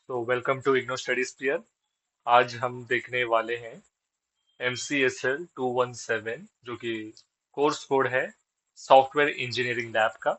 तो welcome to IGNOU study sphere. आज हम देखने वाले हैं MCSL 217 जो कि कोर्स कोड है सॉफ्टवेयर इंजीनियरिंग लैब का।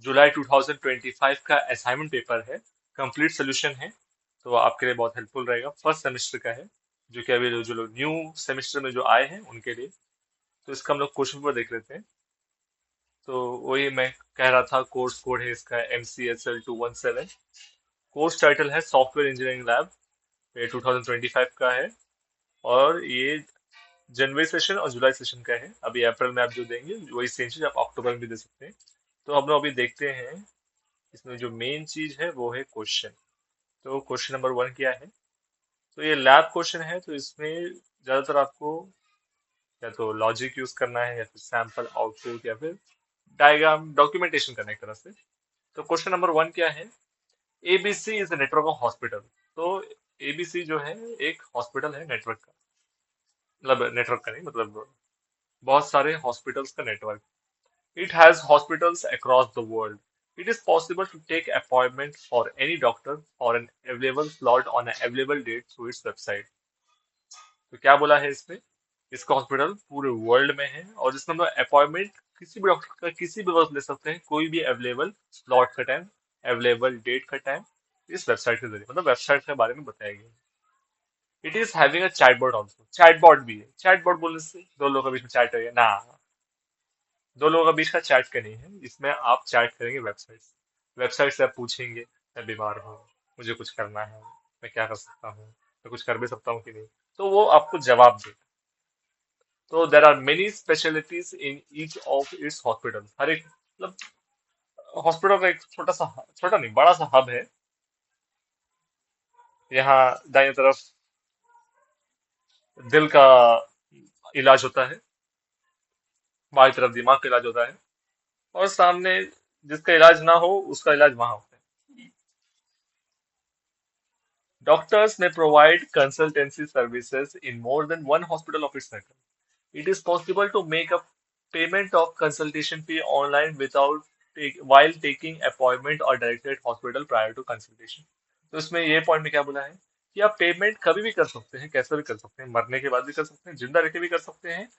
जुलाई 2025 का असाइनमेंट पेपर है। कंप्लीट सोल्यूशन है। तो आपके लिए बहुत हेल्पफुल रहेगा। फर्स्ट सेमेस्टर का है जो कि अभी जो लोग न्यू सेमेस्टर में जो आए हैं उनके लिए। तो इसका हम लोग क्वेश्चन पेपर देख लेते हैं। तो वही मैं कह रहा था, कोर्स कोड है इसका MCSL 217। कोर्स टाइटल है सॉफ्टवेयर इंजीनियरिंग लैब। ये 2025 का है। और ये जनवरी सेशन और जुलाई सेशन का है। अभी अप्रैल में आप जो देंगे वही सेम चीज आप अक्टूबर में भी दे सकते हैं। तो हम लोग अभी देखते हैं। इसमें जो मेन चीज है वो है क्वेश्चन। तो क्वेश्चन नंबर 1 क्या है? तो ये लैब क्वेश्चन है, तो इसमें ज्यादातर आपको या तो लॉजिक यूज करना है या फिर सैंपल आउटपुट या फिर डायग्राम डॉक्यूमेंटेशन करने की तरह से। तो क्वेश्चन नंबर 1 क्या है? ABC is a network of hospital. तो एबीसी जो है एक हॉस्पिटल है नेटवर्क का। मतलब नेटवर्क का नहीं, मतलब बहुत सारे हॉस्पिटल्स का network. It has hospitals across the world. It is possible to take appointment for any doctor for an available slot on a available date through its website. तो क्या बोला है इसमें? इसका हॉस्पिटल पूरे वर्ल्ड में है और इसमें हम अपॉइंटमेंट किसी भी डॉक्टर का किसी भी वक्त ले सकते हैं, कोई भी अवेलेबल स्लॉट का टाइम, अवेलेबल डेट का टाइम, इस वेबसाइट के जरिए, मतलब वेबसाइट के बारे में बताया गया है। It is having a chatbot also. Chatbot भी है। चैटबॉट बोलने से दो लोगों के बीच में चैट है ना? दो लोगों के बीच का चैट का नहीं है। इसमें आप चैट करेंगे वेबसाइट से। वेबसाइट से आप पूछेंगे, मैं बीमार हूँ, मुझे कुछ करना है, मैं क्या कर सकता हूँ, मैं कुछ कर भी सकता हूँ कि नहीं। तो वो आपको जवाब देगा। तो there are many specialities in each of its hospital. हर एक मतलब हॉस्पिटल का एक छोटा सा, छोटा नहीं बड़ा सा हब है। यहाँ दाहिने तरफ दिल का इलाज होता है, बाई तरफ दिमाग का इलाज होता है, और सामने जिसका इलाज ना हो उसका इलाज वहां होता है। Doctors may provide consultancy services in more than one hospital of its network. It is possible to make a payment of consultation fee online without while taking appointment or directed hospital prior to consultation. तो इसमें ये point में क्या बोला है कि आप payment कभी भी कर सकते हैं, कैसे भी कर सकते हैं, मरने के बाद भी कर सकते हैं, जिंदा रह के भी कर सकते हैं।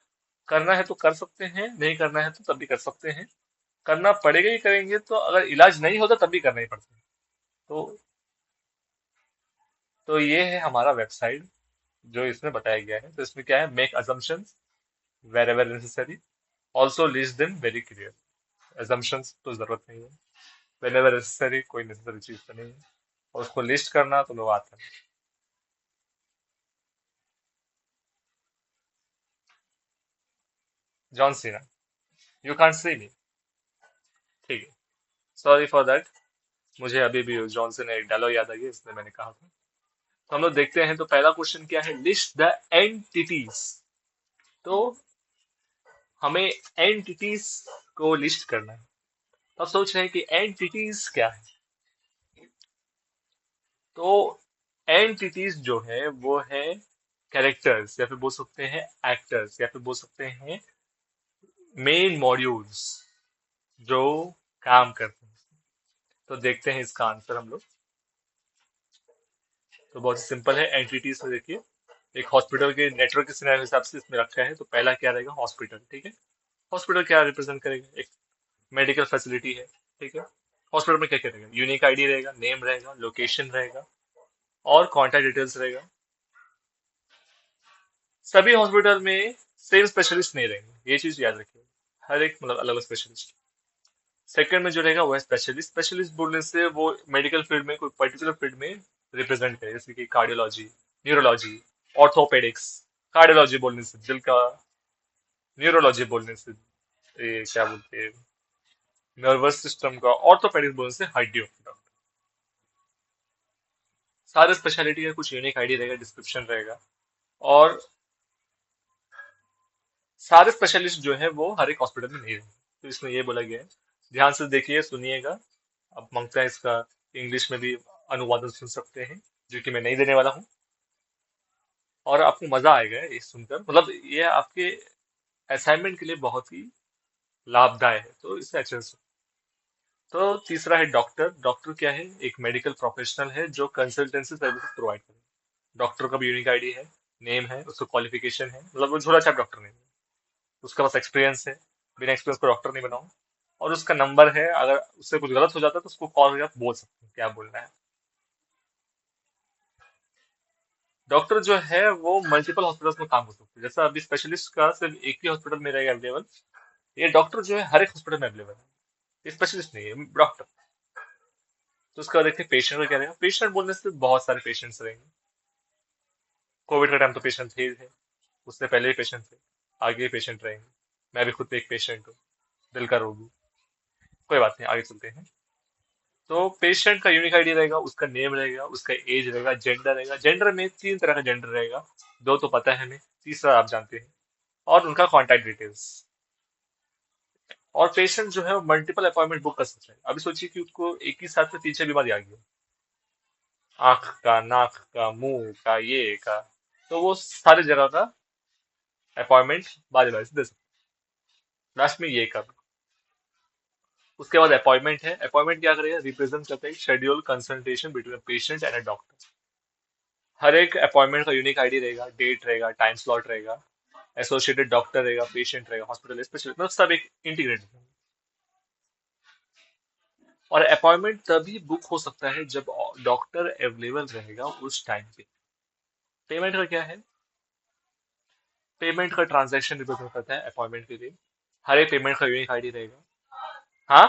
करना है तो कर सकते हैं, नहीं करना है तो तब भी कर सकते हैं। करना पड़ेगा ही करेंगे, तो अगर इलाज नहीं होता तब भी करना ही पड़ता है। तो ये है हमारा वेबसाइट जो इसमें बताया गया है। तो इसमें क्या है? Make assumptions wherever necessary, also list them very clear। assumptions तो जरूरत नहीं है। whenever necessary कोई नेसेसरी चीज तो नहीं है, और उसको लिस्ट करना तो लोग आता है। John Cena, you can't see मी। ठीक है, सॉरी फॉर दैट। मुझे अभी भी जॉन सीना एक डायलॉग याद आ गया, इसलिए मैंने कहा था। तो हम लोग देखते हैं। तो पहला क्वेश्चन क्या है? List the entities. तो हमें एंटिटीज को लिस्ट करना है। अब सोच रहे हैं कि एंटिटीज क्या है? तो एंटिटीज जो है वो है कैरेक्टर्स, या फिर बोल सकते हैं एक्टर्स, या फिर बोल सकते हैं मेन मॉड्यूल्स जो काम करते हैं। तो देखते हैं इसका आंसर हम लोग। तो बहुत सिंपल है। एंटिटीज में देखिए, एक हॉस्पिटल के नेटवर्क के सिनेरियो के हिसाब से इसमें रखा है। तो पहला क्या रहेगा? हॉस्पिटल। ठीक है। हॉस्पिटल क्या रिप्रेजेंट करेगा? एक मेडिकल फैसिलिटी है। ठीक है। हॉस्पिटल में क्या क्या रहेगा? यूनिक आईडी रहेगा, नेम रहेगा, लोकेशन रहेगा, और कॉन्टैक्ट डिटेल्स रहेगा। सभी हॉस्पिटल में सेम स्पेशलिस्ट नहीं रहेंगे, ये चीज याद रखिए। हर एक मतलब अलग अलग स्पेशलिस्ट। सेकंड में जो रहेगा वो है स्पेशलिस्ट। स्पेशलिस्ट बोलने से वो मेडिकल फील्ड में, कोई पर्टिकुलर फील्ड में रिप्रेजेंट करे, जैसे कि कार्डियोलॉजी, न्यूरोलॉजी, ऑर्थोपेडिक्स। कार्डियोलॉजी बोलने से दिल का, न्यूरोलॉजी बोलने से ये क्या बोलते हैं, नर्वस सिस्टम का, ऑर्थोपेडिक्स बोलने से हड्डियों का। सारे स्पेशलिटी का कुछ यूनिक आईडी रहेगा, डिस्क्रिप्शन रहेगा, और सारे स्पेशलिस्ट जो है वो हर एक हॉस्पिटल में नहीं रहेंगे। तो इसमें ये बोला गया है। ध्यान से देखिए, सुनिएगा। अब मांगता है इसका इंग्लिश में भी अनुवादन सुन सकते हैं, जो कि मैं नहीं देने वाला हूँ। और आपको मजा आएगा ये सुनकर, मतलब ये आपके असाइनमेंट के लिए बहुत ही लाभदायक है, तो इसे अच्छे से सुनो। तो तीसरा है डॉक्टर। डॉक्टर क्या है? एक मेडिकल प्रोफेशनल है जो कंसल्टेंसी सर्विसेज प्रोवाइड करे। डॉक्टर का भी यूनिक आईडी है, नेम है, उसका क्वालिफिकेशन है, मतलब वो झोला छाप डॉक्टर नहीं है, उसका बस एक्सपीरियंस है, बिना एक्सपीरियंस को डॉक्टर नहीं बनाऊं। और उसका नंबर है, अगर उससे कुछ गलत हो जाता है तो उसको कॉल करके आप बोल सकते हैं क्या बोलना है। डॉक्टर जो है वो मल्टीपल हॉस्पिटल्स में काम कर सकते हैं, जैसा अभी स्पेशलिस्ट का सिर्फ एक ही हॉस्पिटल में रहेगा अवेलेबल, ये डॉक्टर जो है हर एक हॉस्पिटल में अवेलेबल है, ये स्पेशलिस्ट नहीं है, डॉक्टर। तो उसका देखते हैं पेशेंट का क्या रहेगा। पेशेंट बोलने से बहुत सारे पेशेंट्स रहेंगे। कोविड का टाइम तो पेशेंट थे ही थे, उससे पहले भी पेशेंट थे, आगे भी पेशेंट रहेंगे। मैं भी खुद एक पेशेंट हूँ, दिल का रोगी। कोई बात नहीं, आगे चलते हैं। तो पेशेंट का यूनिक आईडी रहेगा, उसका नेम रहेगा, उसका एज रहेगा, जेंडर रहेगा। जेंडर में तीन तरह का जेंडर रहेगा, दो तो पता है हमें, तीसरा आप जानते हैं। और उनका कॉन्टैक्ट डिटेल्स। और पेशेंट जो है वो मल्टीपल अपॉइंटमेंट बुक कर सकता है। अभी सोचिए कि उसको एक ही साथ में तीन चार बीमारी आ गई हो, आंख का, नाक का, मुंह का, ये का, तो वो सारी जगह का अपॉइंटमेंट बारी बारी से दे सकते हैं। लास्ट में ये का। उसके बाद अपॉइंटमेंट है। अपॉइंटमेंट क्या करेगा? रिप्रेजेंट करता है schedule consultation between patient and a doctor. हर एक अपॉइंटमेंट का यूनिक आईडी रहेगा, डेट रहेगा, टाइम स्लॉट रहेगा, एसोसिएटेड डॉक्टर रहेगा, पेशेंट रहेगा, हॉस्पिटल स्पेशलिस्ट, मतलब सब एक इंटीग्रेटेड। और अपॉइंटमेंट तभी बुक हो सकता है जब डॉक्टर अवेलेबल रहेगा उस टाइम पे। पेमेंट का क्या है? पेमेंट का ट्रांजैक्शन रिप्रेजेंट करता है अपॉइंटमेंट के लिए। हर एक पेमेंट का यूनिक आईडी रहेगा। हाँ,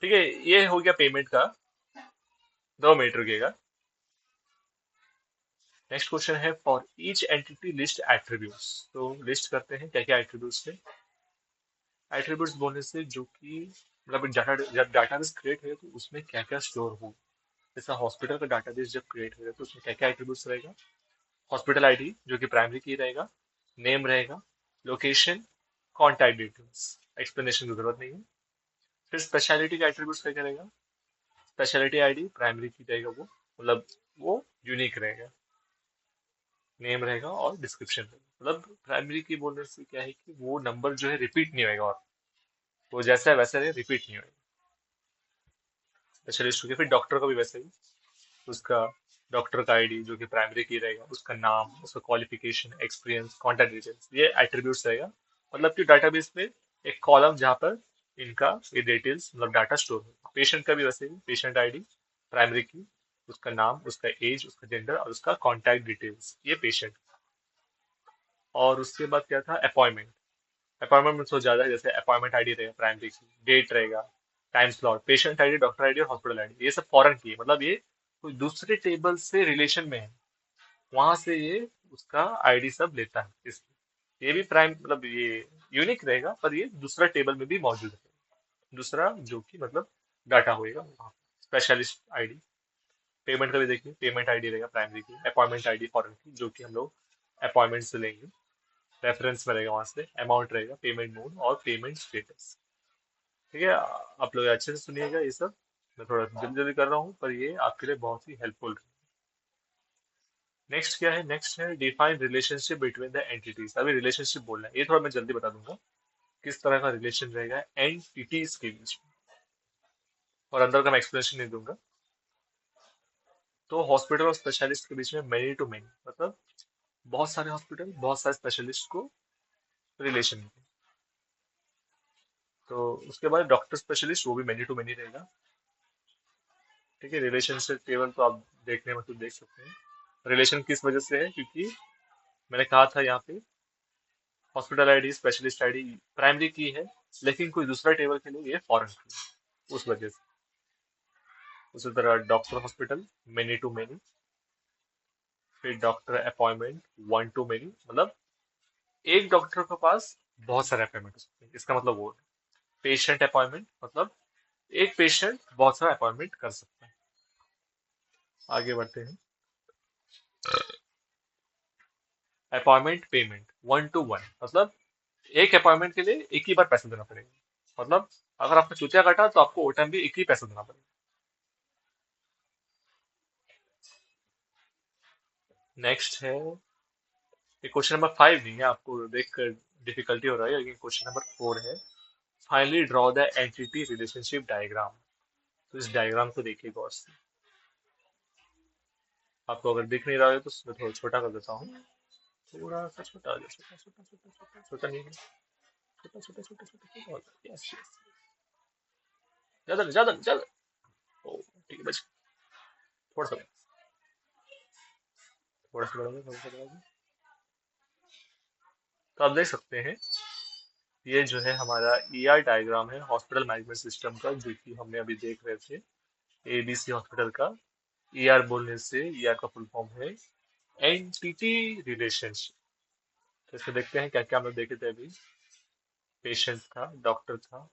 ठीक है, ये हो गया पेमेंट का। 2 मिनट रुकिएगा। नेक्स्ट क्वेश्चन है, for each entity list attributes. तो लिस्ट करते हैं क्या क्या एट्रीब्यूट्स है। एट्रीब्यूट्स बोलने से जो कि मतलब डाटा, जब डाटाबेस क्रिएट है तो उसमें क्या क्या स्टोर हो। जैसा हॉस्पिटल का डाटाबेस जब क्रिएट होगा तो उसमें क्या क्या एट्रीब्यूट्स रहेगा। हॉस्पिटल आईडी जो कि प्राइमरी की रहेगा, नेम रहेगा, लोकेशन, कॉन्टैक्ट डिटेल्स, एक्सप्लेनेशन की जरूरत नहीं है। फिर स्पेशलिटी का एट्रीब्यूट्स क्या क्या रहेगा। स्पेशलिटी आईडी प्राइमरी की रहेगा, वो मतलब वो यूनिक रहेगा, नेम रहेगा और डिस्क्रिप्शन रहेगा। मतलब प्राइमरी की बोलने से क्या है कि वो नंबर जो है रिपीट नहीं होगा, और वो जैसा है वैसा है, रिपीट नहीं होगा। स्पेशलिस्ट हो गया। फिर डॉक्टर का भी वैसे ही, उसका डॉक्टर का आईडी जो कि प्राइमरी की रहेगा, उसका नाम, उसका क्वालिफिकेशन, एक्सपीरियंस, कॉन्टैक्ट डिटेल्स, ये एट्रीब्यूट्स रहेगा। मतलब कि डाटाबेस में एक कॉलम जहाँ पर इनका ये डिटेल्स मतलब डाटा स्टोर होगा। पेशेंट का भी वैसे ही, पेशेंट आईडी प्राइमरी की, उसका नाम, उसका एज, उसका जेंडर और उसका कॉन्टैक्ट डिटेल्स, ये पेशेंट। और उसके बाद क्या था? अपॉइंटमेंट। अपॉइंटमेंट में तो ज्यादा है, जैसे अपॉइंटमेंट आईडी रहेगा प्राइमरी की, डेट रहेगा, time slot, patient ID, doctor ID और हॉस्पिटल आईडी, ये सब फॉरेन की है, मतलब ये कोई दूसरे टेबल से रिलेशन में है, वहां से ये उसका आईडी सब लेता है। ये भी प्राइम मतलब ये यूनिक रहेगा, पर ये दूसरा टेबल में भी मौजूद है, दूसरा जो कि मतलब डाटा होएगा वहाँ। Specialist ID. पेमेंट का भी देखिए, पेमेंट आईडी रहेगा प्राइमरी की, अपॉइंटमेंट आईडी फॉरेन की जो कि हम लोग अपॉइंटमेंट से लेंगे, रेफरेंस में रहेगा, वहां से अमाउंट रहेगा, पेमेंट मोड और पेमेंट स्टेटस। ठीक है, आप लोग अच्छे से सुनिएगा ये सब। मैं थोड़ा जल्दी जल्दी कर रहा हूँ पर ये आपके लिए बहुत ही हेल्पफुल है। नेक्स्ट क्या है? नेक्स्ट है define relationship between the entities. अभी रिलेशनशिप बोलना है, ये थोड़ा मैं जल्दी बता दूंगा किस तरह का रिलेशन रहेगा एंटिटीज के बीच में, और अंदर का मैं एक्सप्लेनेशन नहीं दूंगा। तो हॉस्पिटल और स्पेशलिस्ट के बीच में मेनी टू मेनी, मतलब बहुत सारे हॉस्पिटल, बहुत सारे स्पेशलिस्ट को रिलेशन है। तो उसके बाद डॉक्टर स्पेशलिस्ट, वो भी मेनी टू मेनी रहेगा। ठीक है, रिलेशनशिप टेबल तो आप देखने में तो देख सकते हैं। रिलेशन किस वजह से है? क्योंकि मैंने कहा था यहाँ पे hospital ID, specialist ID primary की है, लेकिन कोई दूसरा टेबल के लिए ये फॉरेन की है, उस वजह से। उसी तरह doctor hospital many to many. फिर doctor appointment one to many, मतलब एक डॉक्टर के पास बहुत सारे अपॉइंटमेंट हो सकते हैं, इसका मतलब वो है। पेशेंट अपॉइंटमेंट मतलब एक पेशेंट बहुत सारा अपॉइंटमेंट कर सकता है। आगे बढ़ते हैं। Appointment payment one two one, मतलब एक अपॉइंटमेंट के लिए एक ही बार पैसा देना पड़ेगा। मतलब अगर आपने चूतिया काटा तो आपको वो टाइम भी एक ही पैसा देना पड़ेगा। नेक्स्ट है, ये क्वेश्चन नंबर 5 नहीं है, आपको देख कर डिफिकल्टी हो रहा है, लेकिन क्वेश्चन नंबर 4 है, finally draw the entity relationship diagram. तो इस डायग्राम को देखिए गौर से। आपको अगर दिख नहीं रहा है तो मैं थोड़ा छोटा कर देता हूँ। थोड़ा सा छोटा हो जाए, छोटा छोटा छोटा छोटा छोटा नहीं है, छोटा छोटा छोटा छोटा छोटा, यस यस, ज्यादा नहीं, ज्यादा नहीं, ज्यादा। ओ ठीक है, बस थोड़ा सा, थोड़ा सा बढ़ाओगे, थोड़ा सा बढ़ाओगे। तो आप देख सकते हैं, ये जो है हमारा ईआर डायग्राम है हॉस्पिटल मैनेजमेंट सिस्टम का, जो कि हमने अभी देख रहे थे, एबीसी हॉस्पिटल का। ईआर बोलने से, ईआर का फुल फॉर्म है एंटिटी रिलेशनशिप। तो इसमें देखते हैं क्या क्या हम लोग देखे थे अभी। पेशेंट था, डॉक्टर था,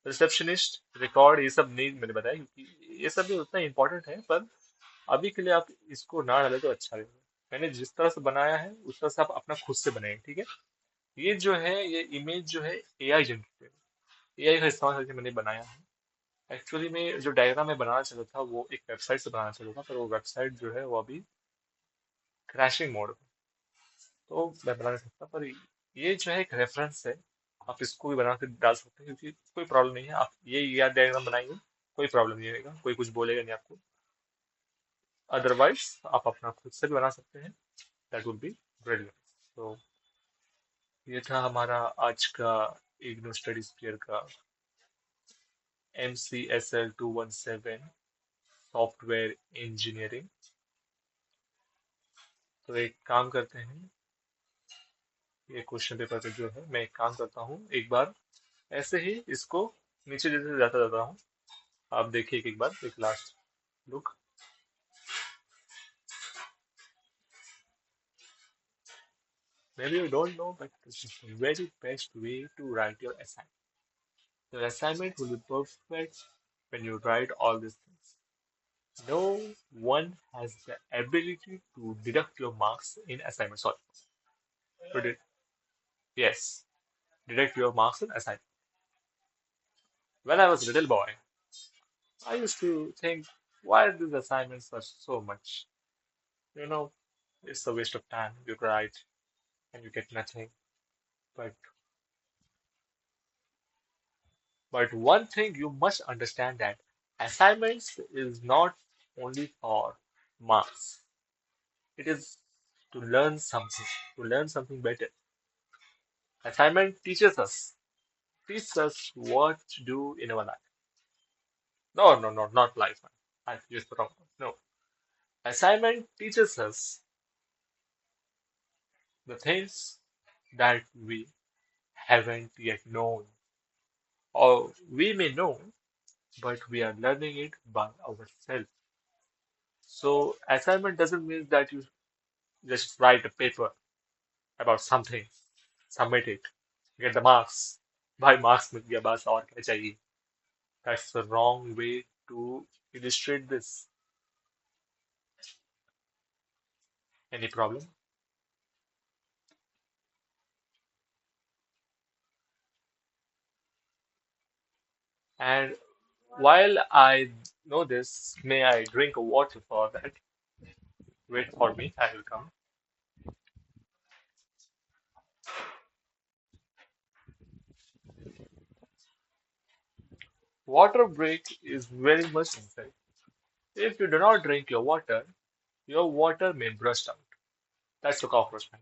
रिसेप्शनिस्ट, रिकॉर्ड, ये सब नहीं मैंने बताया क्योंकि ये सब भी उतना इंपॉर्टेंट है, पर अभी के लिए आप इसको ना डालें तो अच्छा रहेगा। मैंने जिस तरह से बनाया है उस तरह से आप अपना खुद से बनाएं, ठीक है। ये जो है, ये इमेज जो है एआई जनरेटेड, एआई का इस्तेमाल करके मैंने बनाया है। एक्चुअली में जो डायग्राम मैं बनाना चाहता था वो एक वेबसाइट से बनाना चाहता था, पर वो वेबसाइट जो है वो अभी क्रैशिंग मोड में, तो मैं बना नहीं सकता। पर ये जो है एक रेफरेंस है, आप इसको भी बना के डाल सकते हैं, क्योंकि कोई प्रॉब्लम नहीं है। आप ये यार डायग्राम बनाएंगे, कोई प्रॉब्लम नहीं होगा, कोई कुछ बोलेगा नहीं आपको। अदरवाइज आप अपना खुद से भी बना सकते हैं, दैट वुड बी ब्रिलियंट। तो ये था हमारा आज का इग्नू स्टडी स्फीयर का MCSL 217 सॉफ्टवेयर इंजीनियरिंग। तो एक काम करते हैं, ये क्वेश्चन पेपर पे जो है मैं एक काम करता हूँ, एक बार ऐसे ही इसको नीचे जैसे जाता जाता हूँ, आप देखिए एक बार, एक last look. Maybe you don't know, but this is the very best way to write your assignment. Your assignment will be perfect when you write all these things. No one has the ability to deduct your marks in assignment. Sorry, to yes, deduct your marks in assignment. When I was a little boy, I used to think, why these assignments are so much? You know, it's a waste of time. You write and you get nothing. But one thing you must understand, that assignments is not only for marks. It is to learn something better. Assignment teaches us what to do in our life. No, no, no, not life. I used the wrong one. No. Assignment teaches us the things that we haven't yet known, or we may know, but we are learning it by ourselves. So assignment doesn't mean that you just write a paper about something, submit it, get the marks. भाई marks मिल गया बस, और क्या चाहिए? That's the wrong way to illustrate this. Any problem? And while I know this, may I drink a water for that? Wait for me, I will come. Water break is very much necessary. If you do not drink your water may burst out. That's the cockroach man.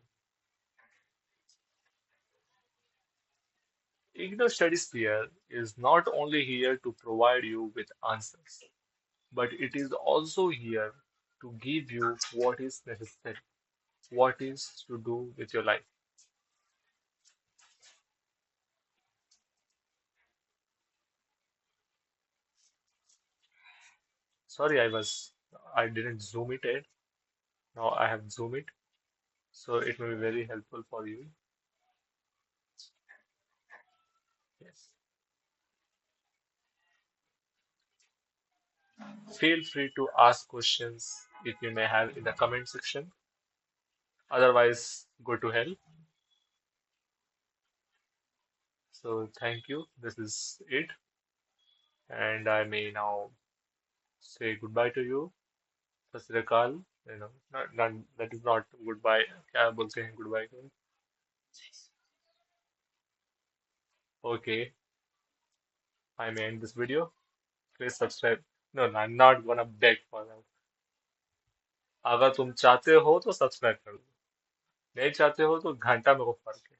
Igno Study Sphere is not only here to provide you with answers, but it is also here to give you what is necessary, what is to do with your life. Sorry, I didn't zoom it in. Now I have zoomed it, so it may be very helpful for you. Yes. Feel free to ask questions if you may have in the comment section. Otherwise, go to hell. So thank you. This is it, and I may now say goodbye to you. सत श्री अकाल, not that is not goodbye. क्या बोलते हैं goodbye को? Okay, I may end this video. Please subscribe. No, no, I'm not gonna beg for that. अगर तुम चाहते हो तो सब्सक्राइब कर दो, नहीं चाहते हो तो घंटा मेरे को फर्क है।